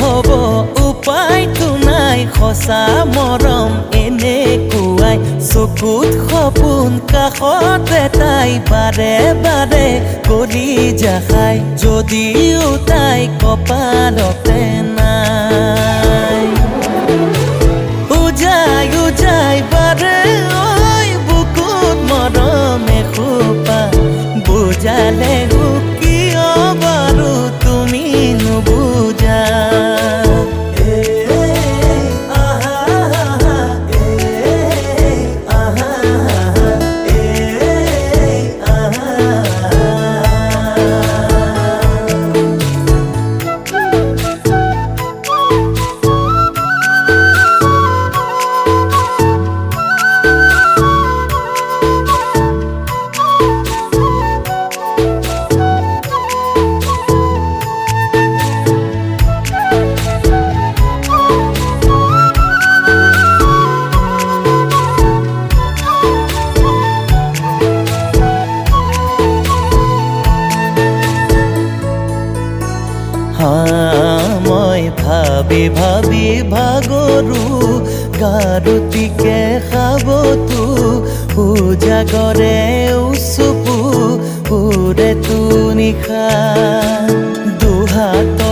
হ'ব উপায়তো নাই সঁচা মৰম এনেকুৱাই চকুত সপোন কাষতে তাই বাৰে বাৰে কৰি যাখাই যদিও তাই কপালতে নাই উজাই উজাই বাৰে ঐ বুকুত মৰম এসোপা বুজালে কিয় বাৰু তুমি নুবুজা মই ভাবি ভাবি ভাগৰু গাৰুটিকে খাবতো উজাগৰে উচুপু উৰে তু নিশা দুহাত